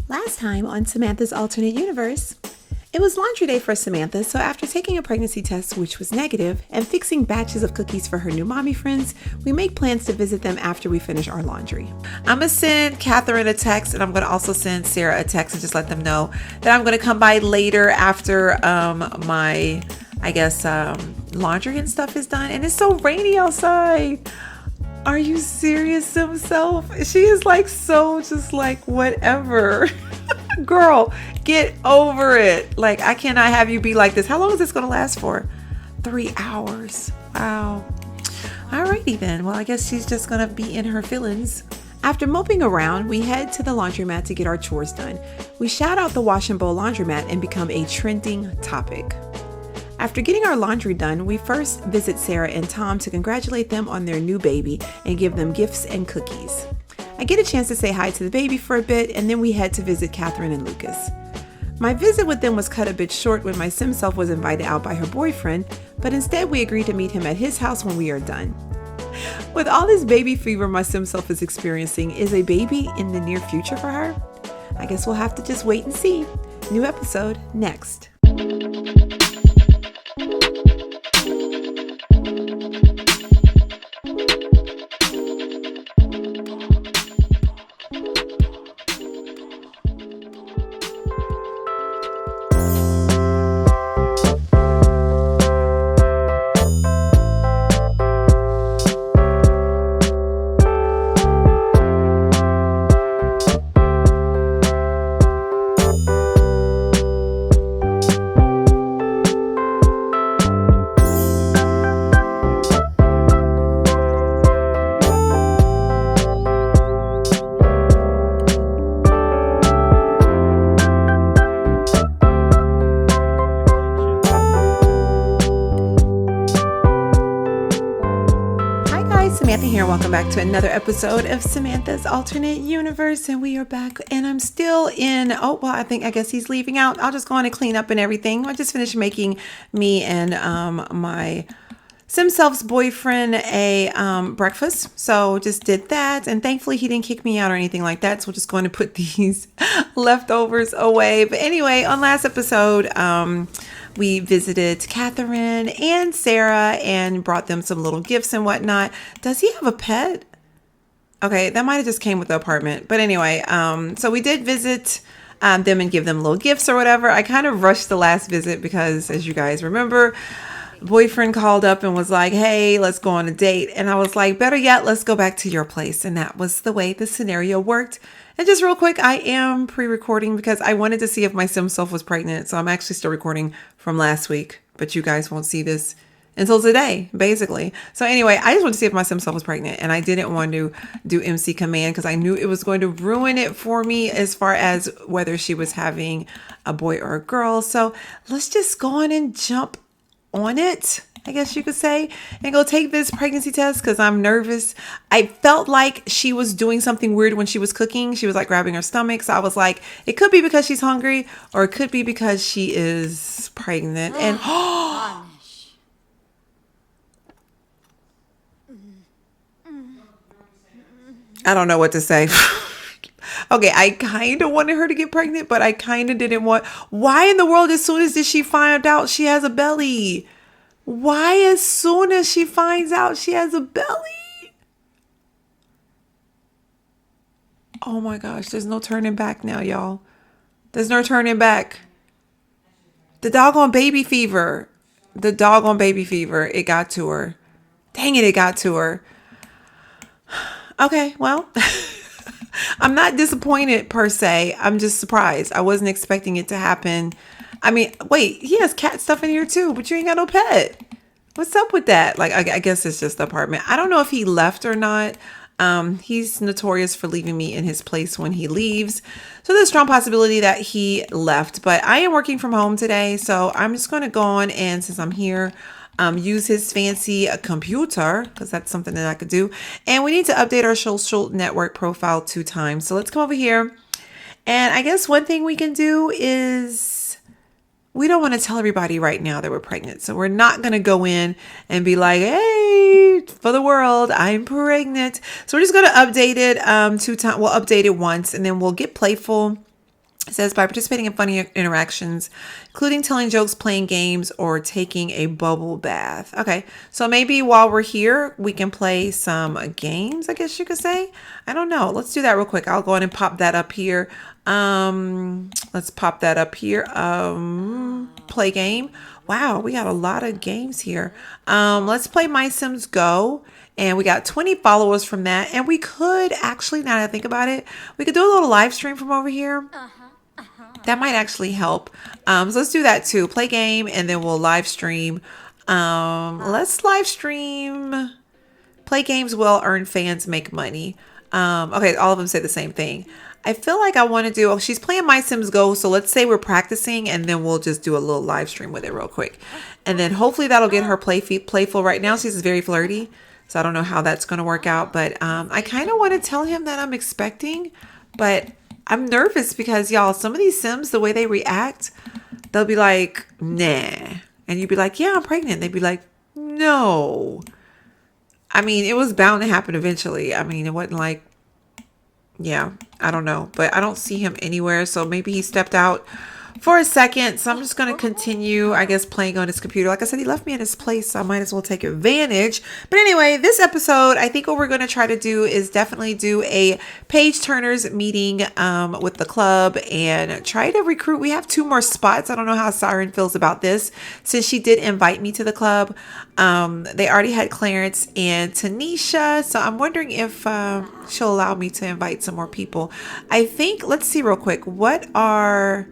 Last time on Samantha's alternate universe, it was laundry day for Samantha, so after taking a pregnancy test, which was negative, and fixing batches of cookies for her new mommy friends, we make plans to visit them after we finish our laundry. I'm going to send Catherine a text, and I'm going to also send Sarah a text and just let them know that I'm going to come by later after my, laundry and stuff is done. And it's so rainy outside. Are you serious, himself? She is like so just like whatever. Girl, get over it. Like, I cannot have you be like this. How long is this going to last for? 3 hours. Wow. Alrighty then. Well, I guess she's just going to be in her feelings. After moping around, we head to the laundromat to get our chores done. We shout out the Wash and Bowl laundromat and become a trending topic. After getting our laundry done, we first visit Sarah and Tom to congratulate them on their new baby and give them gifts and cookies. I get a chance to say hi to the baby for a bit, and then we head to visit Catherine and Lucas. My visit with them was cut a bit short when my sim self was invited out by her boyfriend, but instead we agreed to meet him at his house when we are done. With all this baby fever my sim self is experiencing, is a baby in the near future for her? I guess we'll have to just wait and see. New episode next. Samantha here. Welcome back to another episode of Samantha's Alternate Universe, and we are back. And I'm still in. I guess he's leaving out. I'll just go on and clean up and everything. I just finished making me and my sim self's boyfriend a breakfast, so just did that. And thankfully, he didn't kick me out or anything like that. So we're just going to put these leftovers away. But anyway, on last episode, we visited Catherine and Sarah and brought them some little gifts and whatnot. Does he have a pet? Okay, that might have just came with the apartment. But anyway, so we did visit them and give them little gifts or whatever. I kind of rushed the last visit because, as you guys remember, boyfriend called up and was like, hey, let's go on a date. And I was like, better yet, let's go back to your place. And that was the way the scenario worked. And just real quick, I am pre-recording because I wanted to see if my sim self was pregnant. So I'm actually still recording from last week, but you guys won't see this until today, basically. So anyway, I just wanted to see if my sim self was pregnant, and I didn't want to do MC command because I knew it was going to ruin it for me as far as whether she was having a boy or a girl. So let's just go on and jump on it, I guess you could say, and go take this pregnancy test because I'm nervous. I felt like she was doing something weird when she was cooking. She was like grabbing her stomach. So I was like, it could be because she's hungry or it could be because she is pregnant. And I don't know what to say. Okay, I kind of wanted her to get pregnant, but I kind of didn't want. Why in the world, as soon as did she find out she has a belly? Why as soon as she finds out she has a belly? Oh my gosh, there's no turning back now, y'all. There's no turning back. The doggone baby fever. It got to her. Dang it got to her. Okay, well, I'm not disappointed per se. I'm just surprised. I wasn't expecting it to happen. I mean, wait, he has cat stuff in here too, but you ain't got no pet. What's up with that? Like, I guess it's just the apartment. I don't know if he left or not. He's notorious for leaving me in his place when he leaves. So there's a strong possibility that he left, but I am working from home today. So I'm just going to go on and, since I'm here, use his fancy computer because that's something that I could do. And we need to update our social network profile 2 times. So let's come over here. And I guess one thing we can do is, we don't want to tell everybody right now that we're pregnant. So we're not going to go in and be like, hey, for the world, I'm pregnant. So we're just going to update it 2 times. We'll update it once and then we'll get playful It says by participating in funny interactions, including telling jokes, playing games, or taking a bubble bath. Okay, so maybe while we're here, we can play some games, I guess you could say. I don't know. Let's do that real quick. I'll go ahead and pop that up here. Let's pop that up here. Play game. Wow, we got a lot of games here. Let's play My Sims Go. And we got 20 followers from that. And we could actually, now that I think about it, we could do a little live stream from over here. That might actually help. So let's do that too. Play game and then we'll live stream. Let's live stream. Play games well, earn fans, make money. Okay, all of them say the same thing. I feel like I want to do, she's playing My Sims Go. So let's say we're practicing and then we'll just do a little live stream with it real quick. And then hopefully that'll get her playful. Right now she's very flirty. So I don't know how that's going to work out. But I kind of want to tell him that I'm expecting. But I'm nervous because, y'all, some of these Sims, the way they react, they'll be like, nah. And you'd be like, yeah, I'm pregnant. They'd be like, no. I mean, it was bound to happen eventually. I mean, it wasn't like, yeah, I don't know. But I don't see him anywhere. So maybe he stepped out for a second. So I'm just going to continue, I guess, playing on his computer. Like I said, he left me in his place, so I might as well take advantage. But anyway, this episode, I think what we're going to try to do is definitely do a page turners meeting with the club and try to recruit. We have 2 more spots. I don't know how Siren feels about this since she did invite me to the club. They already had Clarence and Tanisha, so I'm wondering if she'll allow me to invite some more people. I think, let's see real quick, what are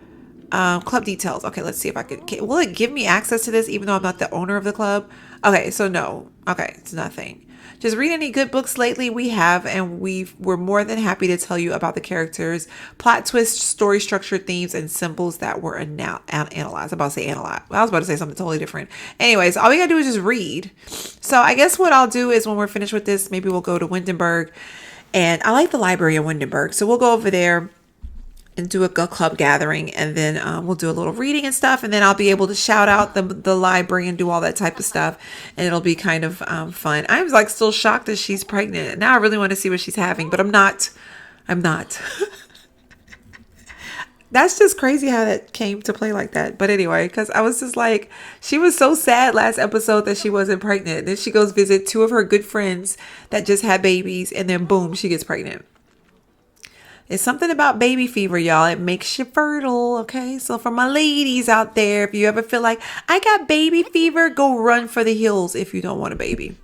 club details? Okay, let's see if I can. Will it give me access to this even though I'm not the owner of the club? Okay, so no. Okay, it's nothing. Just read any good books lately? We have, and we're more than happy to tell you about the characters, plot twists, story structure, themes, and symbols that were analyzed. I'm about to say analyzed. I was about to say something totally different. Anyways, all we gotta do is just read. So I guess what I'll do is when we're finished with this, maybe we'll go to Windenburg. And I like the library in Windenburg. So we'll go over there and do a club gathering, and then we'll do a little reading and stuff, and then I'll be able to shout out the library and do all that type of stuff, and it'll be kind of fun. I'm like still shocked that she's pregnant. Now I really want to see what she's having, but I'm not. That's just crazy how that came to play like that. But anyway, because I was just like, she was so sad last episode that she wasn't pregnant. Then she goes visit 2 of her good friends that just had babies, and then boom, she gets pregnant. It's something about baby fever, y'all. It makes you fertile, okay? So for my ladies out there, if you ever feel like, I got baby fever, go run for the hills if you don't want a baby.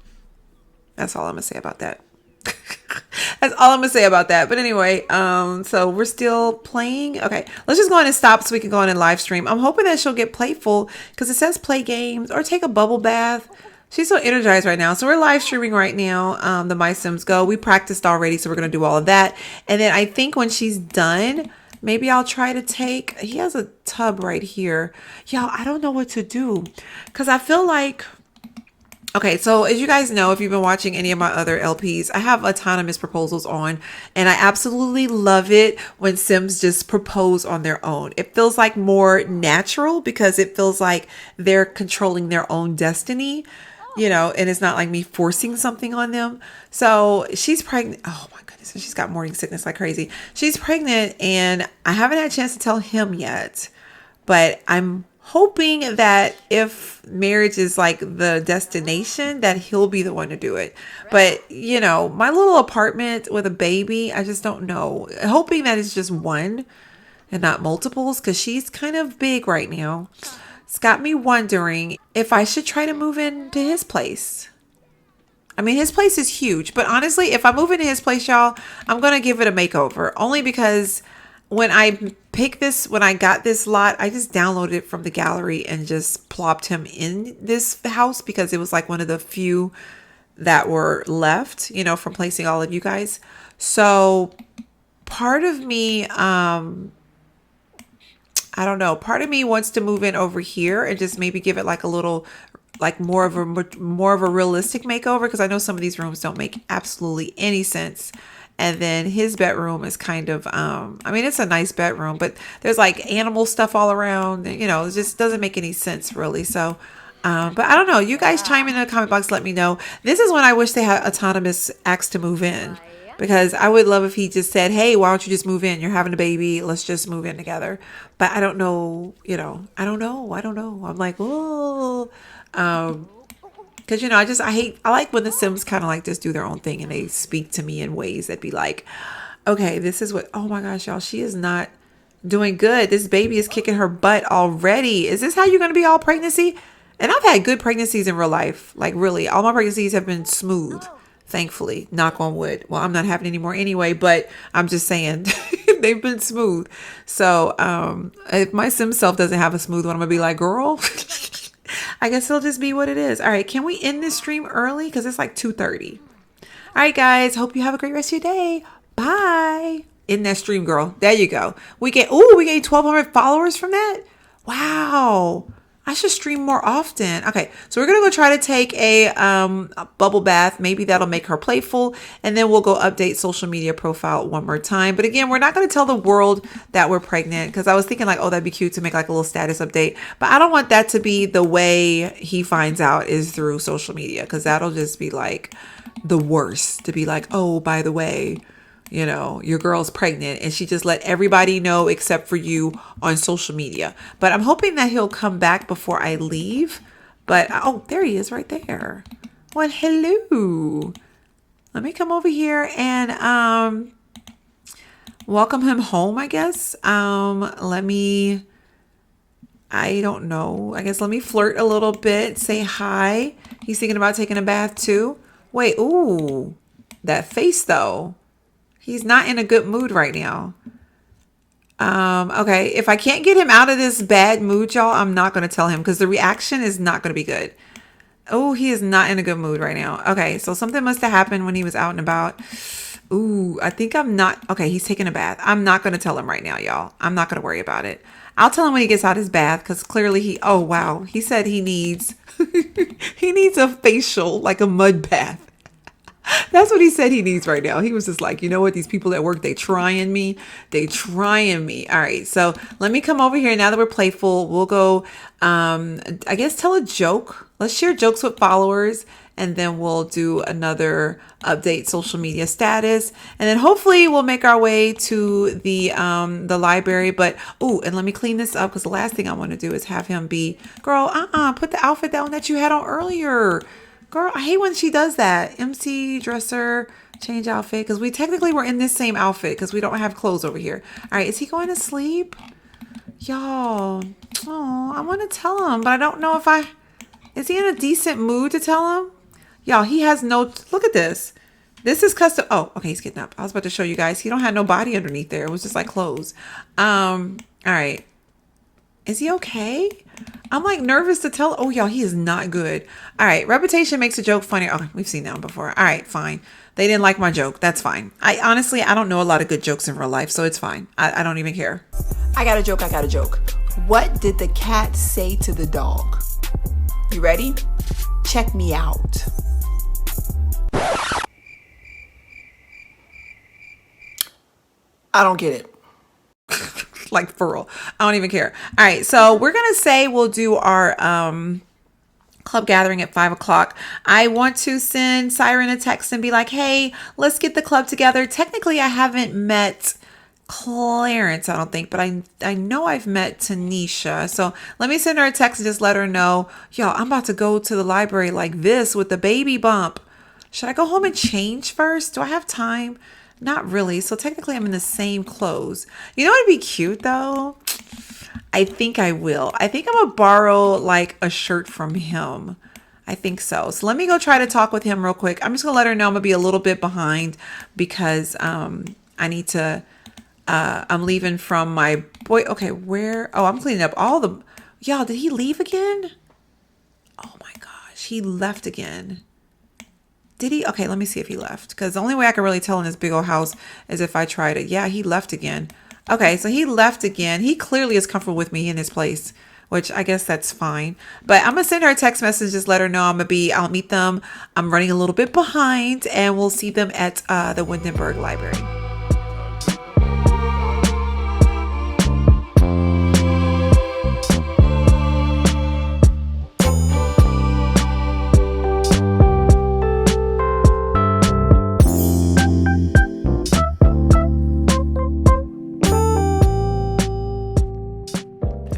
That's all I'm going to say about that. That's all I'm going to say about that. But anyway, so we're still playing. Okay, let's just go on and stop so we can go on and live stream. I'm hoping that she'll get playful because it says play games or take a bubble bath. She's so energized right now. So we're live streaming right now. The My Sims Go. We practiced already, so we're going to do all of that. And then I think when she's done, maybe I'll try to take, he has a tub right here. Y'all, I don't know what to do because I feel like, okay, so as you guys know, if you've been watching any of my other LPs, I have autonomous proposals on, and I absolutely love it when Sims just propose on their own. It feels like more natural because it feels like they're controlling their own destiny. You know, and it's not like me forcing something on them. So she's pregnant. Oh my goodness. She's got morning sickness like crazy. She's pregnant and I haven't had a chance to tell him yet, but I'm hoping that if marriage is like the destination, that he'll be the one to do it. But you know, my little apartment with a baby, I just don't know. Hoping that it's just one and not multiples because she's kind of big right now. It's got me wondering if I should try to move into his place. I mean, his place is huge, but honestly, if I move into his place, y'all, I'm going to give it a makeover only because when I got this lot, I just downloaded it from the gallery and just plopped him in this house because it was like one of the few that were left, you know, from placing all of you guys. So part of me, I don't know. Part of me wants to move in over here and just maybe give it like a little, like more of a realistic makeover because I know some of these rooms don't make absolutely any sense. And then his bedroom is kind of, I mean, it's a nice bedroom, but there's like animal stuff all around. You know, it just doesn't make any sense really. So, but I don't know. You guys chime in the comment box. Let me know. This is when I wish they had autonomous acts to move in. because I would love if he just said, hey, why don't you just move in? You're having a baby. Let's just move in together. But I don't know, I don't know. I'm like, oh, because, I like when the Sims kind of like just do their own thing and they speak to me in ways that be like, okay, this is what, oh my gosh, y'all, she is not doing good. This baby is kicking her butt already. Is this how you're going to be all pregnancy? And I've had good pregnancies in real life. Like really, all my pregnancies have been smooth, thankfully, knock on wood. Well, I'm not having any more anyway, but I'm just saying they've been smooth. So if my Sim self doesn't have a smooth one, I'm going to be like, girl, I guess it'll just be what it is. All right. Can we end this stream early? Because it's like 2:30. All right, guys. Hope you have a great rest of your day. Bye. In that stream, girl. There you go. We gained 1,200 followers from that. Wow. I should stream more often. Okay, so we're going to go try to take a bubble bath. Maybe that'll make her playful. And then we'll go update social media profile one more time. But again, we're not going to tell the world that we're pregnant because I was thinking like, oh, that'd be cute to make like a little status update. But I don't want that to be the way he finds out is through social media because that'll just be like the worst to be like, oh, by the way, your girl's pregnant and she just let everybody know except for you on social media. But I'm hoping that he'll come back before I leave. But, oh, there he is right there. Well, hello. Let me come over here and welcome him home, I guess. I don't know. I guess let me flirt a little bit. Say hi. He's thinking about taking a bath too. Wait, ooh, that face though. He's not in a good mood right now. Okay, if I can't get him out of this bad mood, y'all, I'm not going to tell him because the reaction is not going to be good. Oh, he is not in a good mood right now. Okay, so something must have happened when he was out and about. Ooh, I think I'm not. Okay, he's taking a bath. I'm not going to tell him right now, y'all. I'm not going to worry about it. I'll tell him when he gets out his bath because clearly oh, wow. He said he needs, he needs a facial, like a mud bath. That's what he said he needs right now. He was just like, you know what? These people at work, they trying me. All right. So let me come over here. Now that we're playful, we'll go, I guess, tell a joke. Let's share jokes with followers. And then we'll do another update social media status. And then hopefully we'll make our way to the library. But, and let me clean this up because the last thing I want to do is have him be, girl, put the outfit down that you had on earlier. Girl, I hate when she does that. MC, dresser, change outfit. Because we technically were in this same outfit because we don't have clothes over here. All right, is he going to sleep? Y'all, I want to tell him, but I don't know if is he in a decent mood to tell him? Y'all, he has no, look at this. This is custom. Oh, okay, he's getting up. I was about to show you guys. He don't have no body underneath there. It was just like clothes. All right. Is he okay? I'm like nervous to tell. Oh, y'all, he is not good. All right. Reputation makes a joke funnier. Oh, we've seen that one before. All right, fine. They didn't like my joke. That's fine. I don't know a lot of good jokes in real life, so it's fine. I don't even care. I got a joke. What did the cat say to the dog? You ready? Check me out. I don't get it. Like for real. I don't even care. All right. So we're going to say we'll do our club gathering at 5:00. I want to send Siren a text and be like, hey, let's get the club together. Technically, I haven't met Clarence, I don't think, but I know I've met Tanisha. So let me send her a text and just let her know, yo, I'm about to go to the library like this with the baby bump. Should I go home and change first? Do I have time? Not really. So technically I'm in the same clothes. You know what'd be cute though? I think I will. I think I'm gonna borrow like a shirt from him. I think so. So let me go try to talk with him real quick. I'm just gonna let her know I'm gonna be a little bit behind because I need to I'm leaving from my boy. Okay, where? Oh, I'm cleaning up all the y'all, did he leave again? Oh my gosh, he left again. Did he? Okay, let me see if he left. Because the only way I can really tell in this big old house is if I try to. Yeah, he left again. Okay, so he left again. He clearly is comfortable with me in his place, which I guess that's fine. But I'm going to send her a text message. Just let her know I'll meet them. I'm running a little bit behind and we'll see them at the Windenburg Library.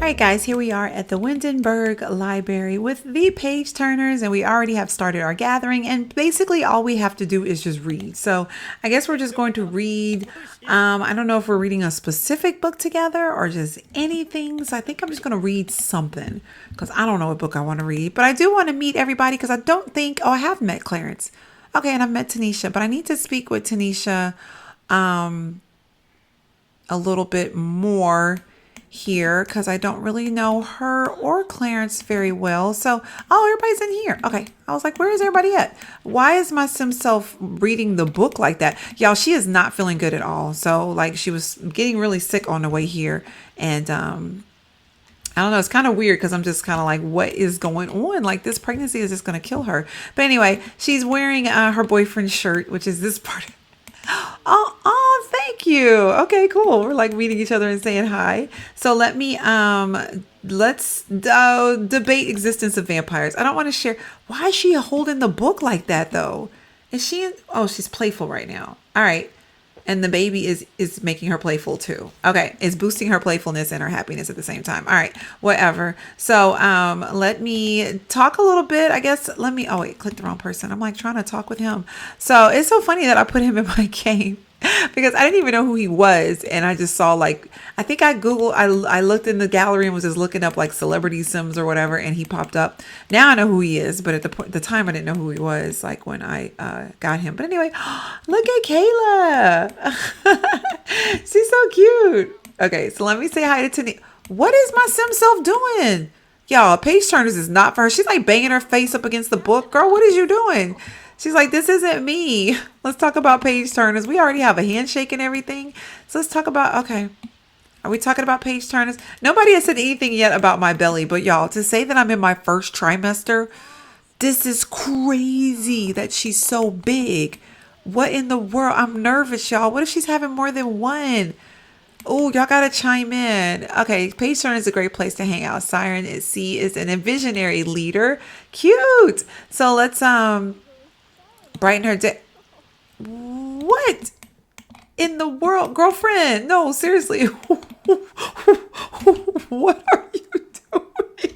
right, guys, here we are at the Windenburg Library with the page turners, and we already have started our gathering, and basically all we have to do is just read. So I guess we're just going to read. I don't know if we're reading a specific book together or just anything. So I think I'm just going to read something because I don't know what book I want to read, but I do want to meet everybody because I don't think, I have met Clarence. Okay, and I've met Tanisha, but I need to speak with Tanisha a little bit more here because I don't really know her or Clarence very well. So, everybody's in here. Okay. I was like, where is everybody at? Why is my sim self reading the book like that? Y'all, she is not feeling good at all. So, like, she was getting really sick on the way here. And, I don't know. It's kind of weird because I'm just kind of like, what is going on? Like, this pregnancy is just going to kill her. But anyway, she's wearing her boyfriend's shirt, which is this part. Thank you. Okay, cool. We're like meeting each other and saying hi. So let's debate existence of vampires. I don't want to share. Why is she holding the book like that though? Is she she's playful right now. All right. And the baby is making her playful too. Okay. It's boosting her playfulness and her happiness at the same time. All right. Whatever. So let me talk a little bit. I guess click the wrong person. I'm like trying to talk with him. So it's so funny that I put him in my game because I didn't even know who he was. And I just saw I think I Googled, I looked in the gallery and was just looking up like celebrity Sims or whatever. And he popped up. Now I know who he is. But at the time I didn't know who he was like when I got him. But anyway, look at Kayla. She's so cute. Okay. So let me say hi to Tani. What is my Sim self doing? Y'all, page turners is not for her. She's like banging her face up against the book. Girl, what is you doing? She's like, this isn't me. Let's talk about page turners. We already have a handshake and everything. So let's talk about, okay. Are we talking about page turners? Nobody has said anything yet about my belly, but y'all, to say that I'm in my first trimester, this is crazy that she's so big. What in the world? I'm nervous, y'all. What if she's having more than one? Oh, y'all got to chime in. Okay, page turner is a great place to hang out. Siren is a visionary leader. Cute. So let's brighten her day. What in the world, girlfriend? No, seriously. What are you doing?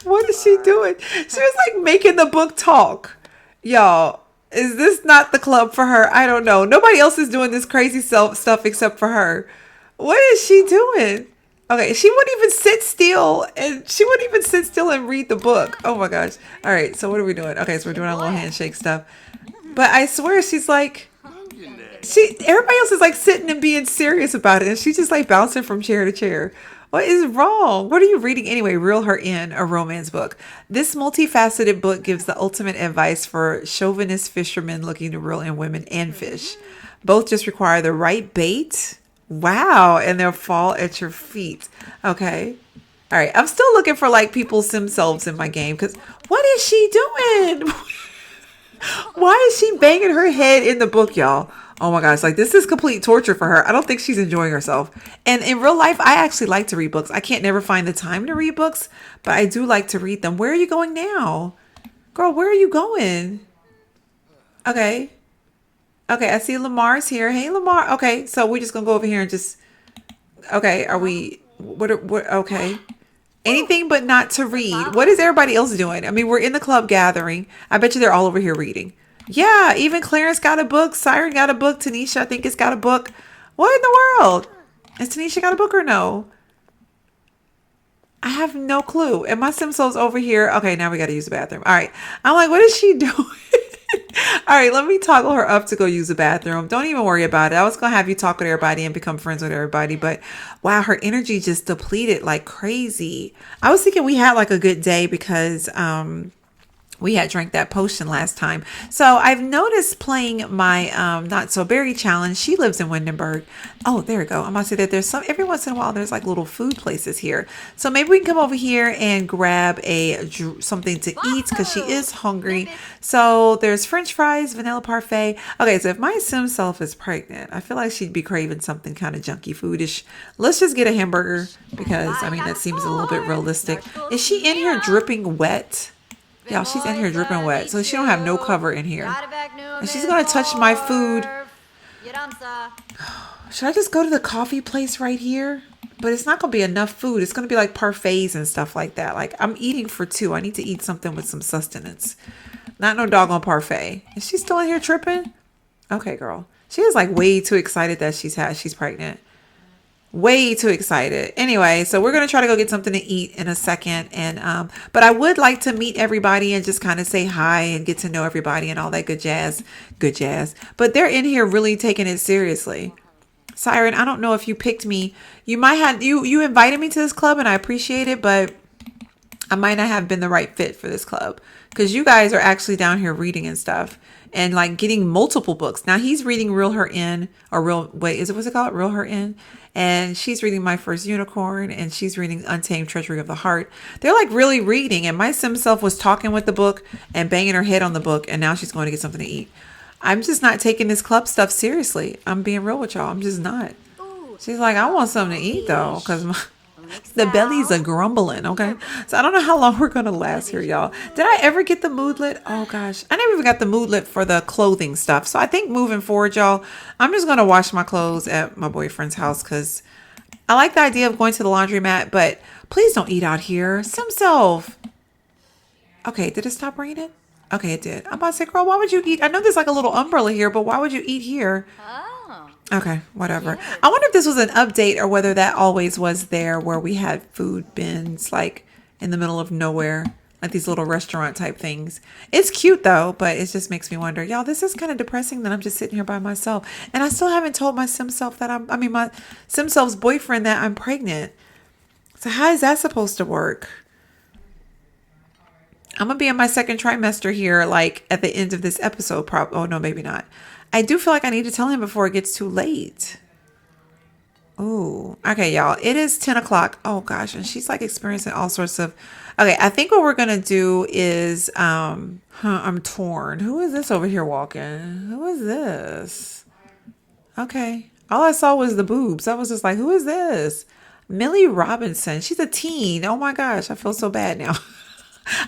What is she doing? She was like making the book talk. Y'all, is this not the club for her? I don't know. Nobody else is doing this crazy stuff except for her. What is she doing? Okay, she wouldn't even sit still and read the book. Oh my gosh. All right, so what are we doing? Okay, so we're doing our little handshake stuff. But I swear she's like, everybody else is like sitting and being serious about it. And she's just like bouncing from chair to chair. What is wrong? What are you reading anyway? Reel Her In, a romance book. This multifaceted book gives the ultimate advice for chauvinist fishermen looking to reel in women and fish. Both just require the right bait. Wow. And they'll fall at your feet. Okay. All right. I'm still looking for like people's sim selves in my game because what is she doing? Why is she banging her head in the book, y'all? Oh my gosh, like this is complete torture for her. I don't think she's enjoying herself. And in real life, I actually like to read books. I can't never find the time to read books, but I do like to read them. Where are you going now? Girl, where are you going? Okay. Okay, I see Lamar's here. Hey, Lamar. Okay, so we're just going to go over here and just... Okay, are we... What? Okay. Anything but not to read. What is everybody else doing? I mean, we're in the club gathering. I bet you they're all over here reading. Yeah, even Clarence got a book. Siren got a book. Tanisha, I think, has got a book. What in the world? Has Tanisha got a book or no? I have no clue. And my Simso's over here. Okay, now we got to use the bathroom. All right. I'm like, what is she doing? All right, let me toggle her up to go use the bathroom. Don't even worry about it. I was going to have you talk with everybody and become friends with everybody. But wow, her energy just depleted like crazy. I was thinking we had like a good day because we had drank that potion last time. So I've noticed playing my Not So Berry challenge. She lives in Windenburg. Oh, there we go. I'm going to say that there's every once in a while, there's like little food places here. So maybe we can come over here and grab something to eat because she is hungry. So there's French fries, vanilla parfait. Okay, so if my sim self is pregnant, I feel like she'd be craving something kind of junky foodish. Let's just get a hamburger because, I mean, that seems a little bit realistic. Is she in here dripping wet? Y'all, she's in here dripping wet, so she don't have no cover in here. And she's going to touch my food. Should I just go to the coffee place right here? but it's not going to be enough food. It's going to be like parfaits and stuff like that. Like I'm eating for two. I need to eat something with some sustenance. Not no doggone parfait. Is she still in here tripping? Okay, girl. She is like way too excited that she's pregnant. Way too excited. Anyway, so we're going to try to go get something to eat in a second. And, but I would like to meet everybody and just kind of say hi and get to know everybody and all that good jazz. Good jazz. But they're in here really taking it seriously. Siren, I don't know if you picked me. You might have, you invited me to this club and I appreciate it, but I might not have been the right fit for this club because you guys are actually down here reading and stuff and like getting multiple books. Now he's reading Reel Her In or what's it called? Reel Her In. And she's reading My First Unicorn and she's reading Untamed Treachery of the Heart. They're like really reading. And my sim self was talking with the book and banging her head on the book. And now she's going to get something to eat. I'm just not taking this club stuff seriously. I'm being real with y'all. I'm just not. She's like, I want something to eat though. Because the bellies are grumbling, okay? So I don't know how long we're going to last here, y'all. Did I ever get the moodlet? Oh, gosh. I never even got the moodlet for the clothing stuff. So I think moving forward, y'all, I'm just going to wash my clothes at my boyfriend's house because I like the idea of going to the laundromat, but please don't eat out here. Self. Okay, did it stop raining? Okay, it did. I'm about to say, girl, why would you eat? I know there's like a little umbrella here, but why would you eat here? Okay, whatever. Yes. I wonder if this was an update or whether that always was there where we had food bins like in the middle of nowhere, like these little restaurant type things. It's cute though, but it just makes me wonder, y'all, this is kind of depressing that I'm just sitting here by myself. And I still haven't told my sim self that my sim self's boyfriend that I'm pregnant. So how is that supposed to work? I'm going to be in my second trimester here, like at the end of this episode. Oh no, maybe not. I do feel like I need to tell him before it gets too late. Oh, okay, y'all. It is 10 o'clock. Oh, gosh. And she's like experiencing all sorts of... Okay, I think what we're going to do is... I'm torn. Who is this over here walking? Who is this? Okay. All I saw was the boobs. I was just like, who is this? Millie Robinson. She's a teen. Oh, my gosh. I feel so bad now.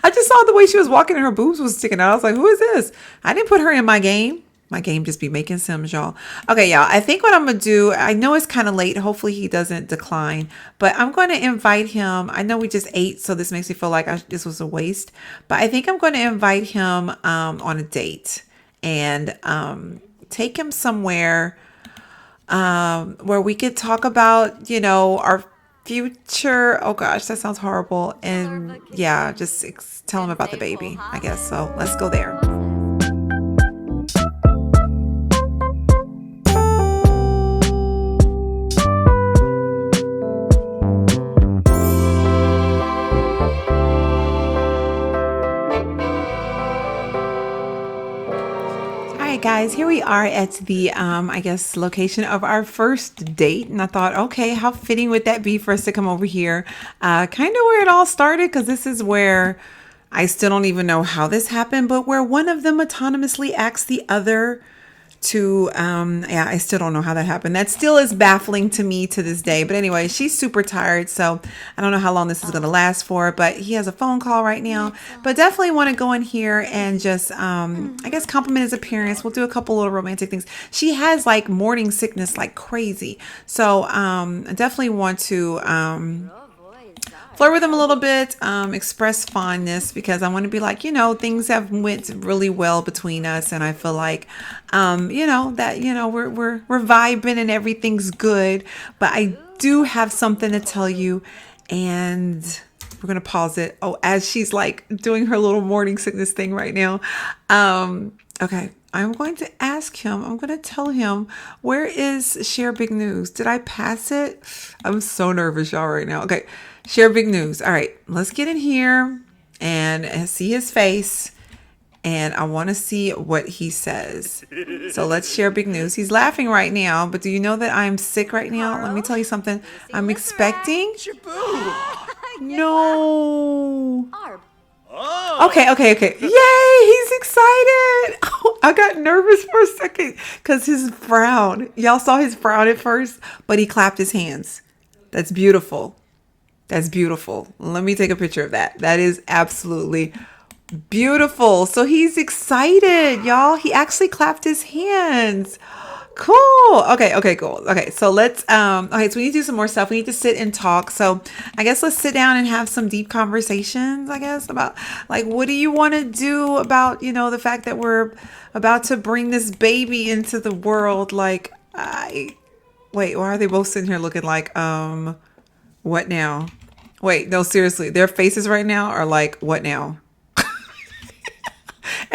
I just saw the way she was walking and her boobs was sticking out. I was like, who is this? I didn't put her in my game. My game just be making sims, y'all. Okay, y'all. I think what I'm going to do, I know it's kind of late. Hopefully he doesn't decline, but I'm going to invite him. I know we just ate, so this makes me feel like this was a waste, but I think I'm going to invite him on a date and take him somewhere where we could talk about, you know, our future. Oh gosh, that sounds horrible. And yeah, just tell him about the baby, I guess. So let's go there. Guys, here we are at the I guess location of our first date, and I thought, okay, how fitting would that be for us to come over here, kind of where it all started, because this is where I still don't even know how this happened, but where one of them autonomously asks the other to yeah, I still don't know how that happened. That still is baffling to me to this day. But anyway, she's super tired, so I don't know how long this is going to last for, but he has a phone call right now. But definitely want to go in here and just I guess compliment his appearance. We'll do a couple little romantic things. She has like morning sickness like crazy, so I definitely want to flirt with him a little bit, express fondness, because I want to be like, you know, things have went really well between us, and I feel like, you know, that, you know, we're vibing and everything's good. But I do have something to tell you, and we're gonna pause it. Oh, as she's like doing her little morning sickness thing right now. Okay. I'm going to ask him, I'm going to tell him, where is Share Big News? Did I pass it? I'm so nervous, y'all, right now. Okay, Share Big News. All right, let's get in here and see his face. And I want to see what he says. So let's share Big News. He's laughing right now, but do you know that I'm sick right now? Let me tell you something. I'm expecting... No. Okay. Yay, he's excited. Oh, I got nervous for a second because his frown. Y'all saw his frown at first, but he clapped his hands. That's beautiful. That's beautiful. Let me take a picture of that. That is absolutely beautiful. So he's excited, y'all. He actually clapped his hands. Cool. Okay, cool. Okay, so let's okay, so we need to do some more stuff. We need to sit and talk. So I guess let's sit down and have some deep conversations, I guess, about like what do you want to do about, the fact that we're about to bring this baby into the world. Like I wait, why are they both sitting here looking like what now? Wait, no, seriously. Their faces right now are like, what now?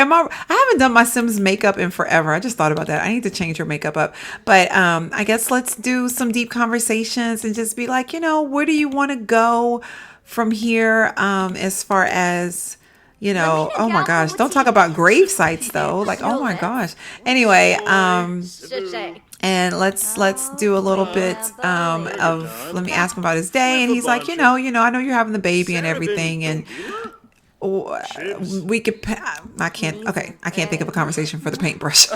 I haven't done my Sims makeup in forever. I just thought about that. I need to change her makeup up. But I guess let's do some deep conversations and just be like, where do you want to go from here, as far as, oh my gosh, don't talk about grave sites though. Like, oh my gosh. Anyway, and let's do a little bit of, let me ask him about his day. And he's like, I know you're having the baby and everything, and we could I can't think of a conversation for the paintbrush.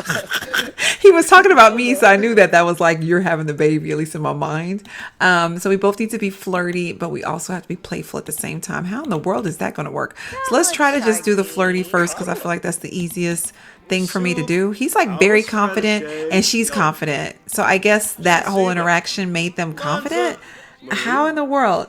He was talking about me, so I knew that was like, you're having the baby, at least in my mind. So we both need to be flirty, but we also have to be playful at the same time. How in the world is that going to work? So let's try to just do the flirty first, because I feel like that's the easiest thing for me to do. He's like very confident and she's confident, so I guess that whole interaction made them confident. How in the world?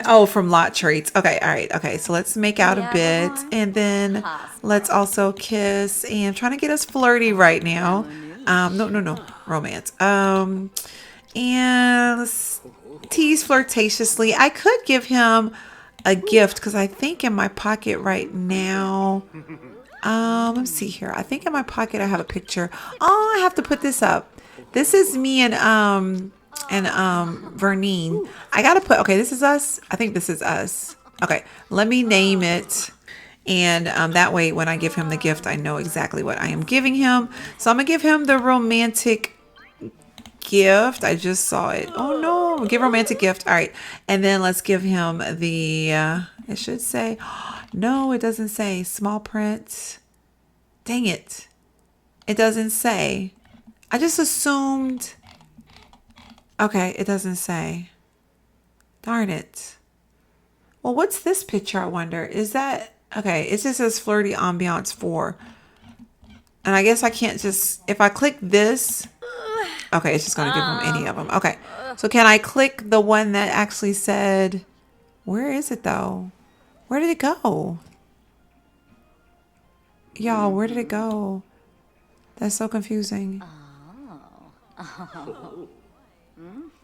Oh, from lot traits. Okay, all right. Okay, so let's make out a bit, and then let's also kiss. And I'm trying to get us flirty right now. No, romance. And let's tease flirtatiously. I could give him a gift, because I think in my pocket right now. Let's see here. I think in my pocket I have a picture. Oh, I have to put this up. This is me and Vernine. I gotta put, okay, this is us. I think this is us. Okay, let me name it, and that way when I give him the gift, I know exactly what I am giving him. So I'm gonna give him the romantic gift. I just saw it. Oh no, give romantic gift. All right, and then let's give him the it should say, no, it doesn't say, small print. Dang it, it doesn't say. I just assumed. Okay, it doesn't say. Darn it. Well, what's this picture, I wonder? Is that... Okay, it just says Flirty Ambiance 4. And I guess I can't just... If I click this... Okay, it's just going to give them any of them. Okay, so can I click the one that actually said... Where is it, though? Where did it go? Y'all, where did it go? That's so confusing.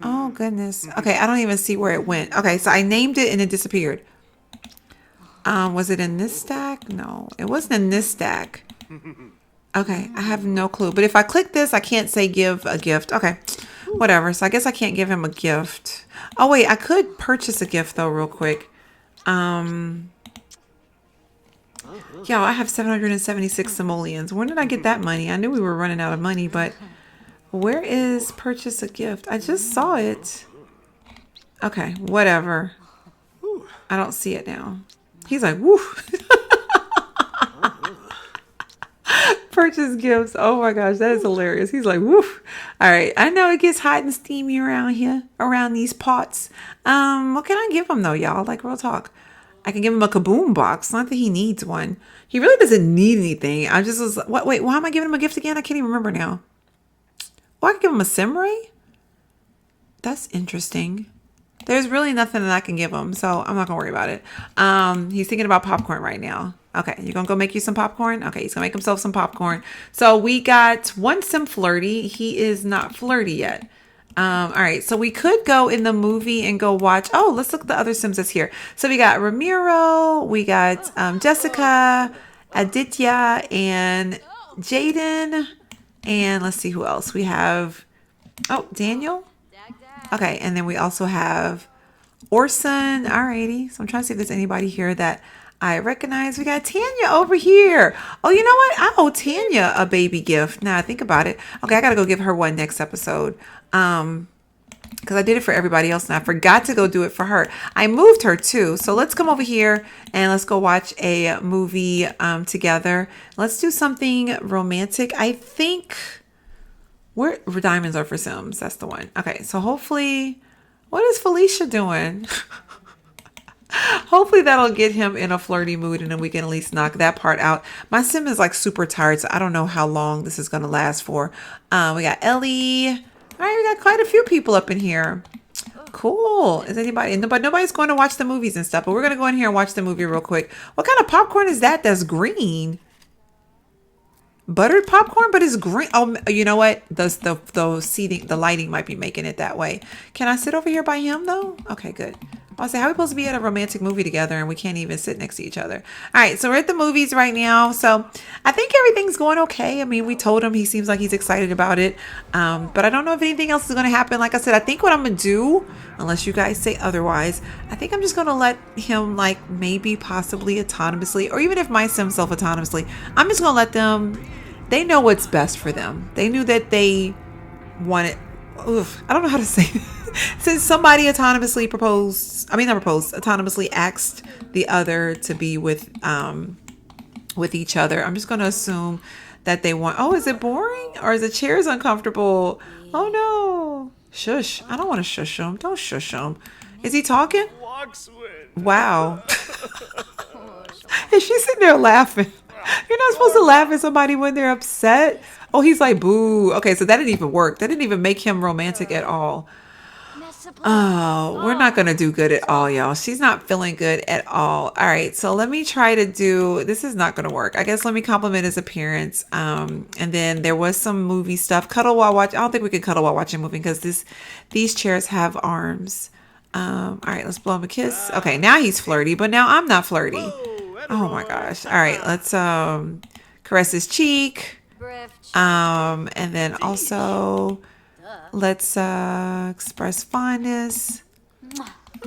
Oh, goodness. Okay, I don't even see where it went. Okay, so I named it and it disappeared. Was it in this stack? No, it wasn't in this stack. Okay, I have no clue. But if I click this, I can't say give a gift. Okay, whatever. So I guess I can't give him a gift. Oh, wait, I could purchase a gift, though, real quick. Y'all, I have 776 simoleons. When did I get that money? I knew we were running out of money, but... Where is purchase a gift? I just saw it. Okay, whatever. I don't see it now. He's like, woo. Purchase gifts. Oh my gosh, that is hilarious. He's like, woo. All right, I know it gets hot and steamy around here, around these pots. What can I give him though, y'all? Like, real talk. I can give him a kaboom box. Not that he needs one. He really doesn't need anything. I just was, what? Wait, why am I giving him a gift again? I can't even remember now. Oh, I can give him a sim ray? That's interesting. There's really nothing that I can give him, so I'm not going to worry about it. He's thinking about popcorn right now. Okay, you going to go make you some popcorn? Okay, he's going to make himself some popcorn. So we got one sim flirty. He is not flirty yet. All right, so we could go in the movie and go watch. Oh, let's look at the other Sims that's here. So we got Ramiro, we got Jessica, Aditya, and Jaden. And let's see who else. We have, Daniel. Okay, and then we also have Orson. Alrighty. So I'm trying to see if there's anybody here that I recognize. We got Tanya over here. Oh, you know what? I owe Tanya a baby gift. Now I think about it. Okay, I gotta go give her one next episode. Because I did it for everybody else and I forgot to go do it for her. I moved her too. So let's come over here and let's go watch a movie together. Let's do something romantic. I think where diamonds are for Sims. That's the one. Okay, so hopefully, what is Felicia doing? Hopefully that'll get him in a flirty mood and then we can at least knock that part out. My sim is like super tired, so I don't know how long this is going to last for. We got Ellie. All right, we got quite a few people up in here. Cool. Is anybody? But nobody's going to watch the movies and stuff. But we're going to go in here and watch the movie real quick. What kind of popcorn is that? That's green. Buttered popcorn, but it's green. Oh, you know what? The seating, the lighting might be making it that way. Can I sit over here by him though? Okay, good. I'll say, how are we supposed to be at a romantic movie together and we can't even sit next to each other? All right, so we're at the movies right now. So I think everything's going okay. I mean, we told him, he seems like he's excited about it. But I don't know if anything else is going to happen. Like I said, I think what I'm going to do, unless you guys say otherwise, I think I'm just going to let him like maybe possibly autonomously, or even if my sim self autonomously, I'm just going to let them, they know what's best for them. They knew that they wanted, I don't know how to say it. Since somebody autonomously autonomously asked the other to be with each other, I'm just going to assume that they want, oh, is it boring? Or is the chairs uncomfortable? Oh no. Shush. I don't want to shush him. Don't shush him. Is he talking? Wow. And she's sitting there laughing. You're not supposed to laugh at somebody when they're upset. Oh, he's like, boo. Okay, so that didn't even work. That didn't even make him romantic at all. Oh, we're not going to do good at all, y'all. She's not feeling good at all. All right, so let me try to do, this is not going to work. I guess let me compliment his appearance. And then there was some movie stuff. Cuddle while watching. I don't think we can cuddle while watching a movie because these chairs have arms. All right, let's blow him a kiss. Okay, now he's flirty, but now I'm not flirty. Oh my gosh. All right, let's caress his cheek. And then also let's express fondness.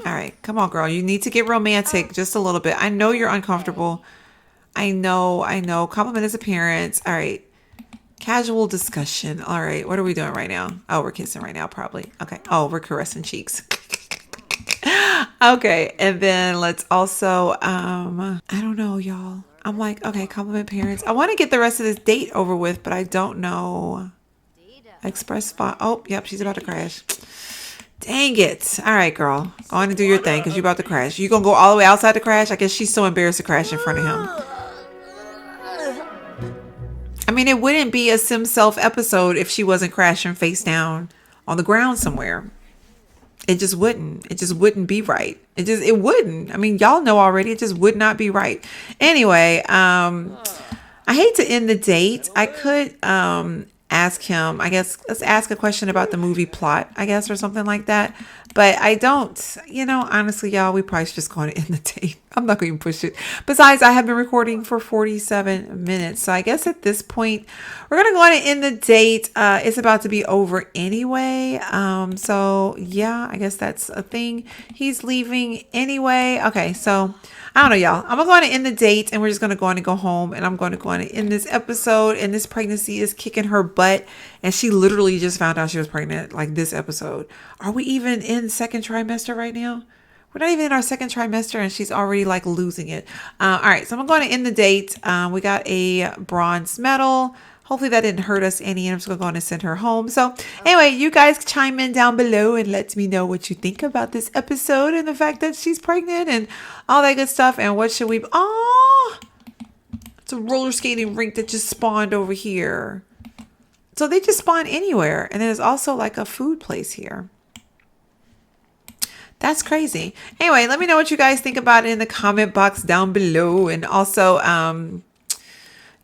All right, come on, girl. You need to get romantic just a little bit. I know you're uncomfortable. I know. Compliment his appearance. All right. Casual discussion. All right, what are we doing right now? Oh, we're kissing right now, probably. Okay. Oh, we're caressing cheeks. Okay, and then let's also, I don't know, y'all. I'm like, okay, compliment parents. I want to get the rest of this date over with, but I don't know. Express font. Oh, yep, she's about to crash. Dang it. All right, girl. Go on and do your thing because you're about to crash. You going to go all the way outside to crash? I guess she's so embarrassed to crash in front of him. I mean, it wouldn't be a Sim Self episode if she wasn't crashing face down on the ground somewhere. It just wouldn't. It just wouldn't be right. It wouldn't. I mean, y'all know already. It just would not be right. Anyway, I hate to end the date. I could ask him, I guess, let's ask a question about the movie plot, I guess, or something like that. But I don't, honestly, y'all, we probably should just go on and end the date. I'm not going to push it. Besides, I have been recording for 47 minutes. So I guess at this point, we're going to go on and end the date. It's about to be over anyway. So yeah, I guess that's a thing. He's leaving anyway. Okay, so I don't know, y'all. I'm going to go on and end the date and we're just going to go on and go home. And I'm going to go on and end this episode. And this pregnancy is kicking her butt. And she literally just found out she was pregnant, like this episode. Are we even in second trimester right now? We're not even in our second trimester and she's already like losing it. All right, so I'm going to end the date. We got a bronze medal. Hopefully that didn't hurt us any. And I'm just going to go on and send her home. So anyway, you guys chime in down below and let me know what you think about this episode and the fact that she's pregnant and all that good stuff. And what should we... Oh, it's a roller skating rink that just spawned over here. So they just spawn anywhere. And there's also like a food place here. That's crazy. Anyway, let me know what you guys think about it in the comment box down below. And also,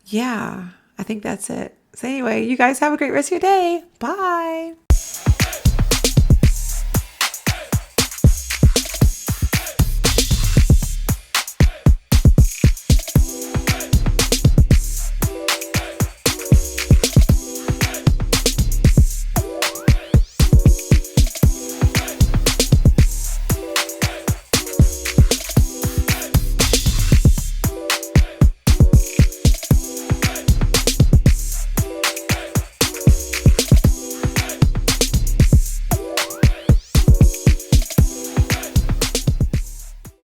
yeah, I think that's it. So anyway, you guys have a great rest of your day. Bye.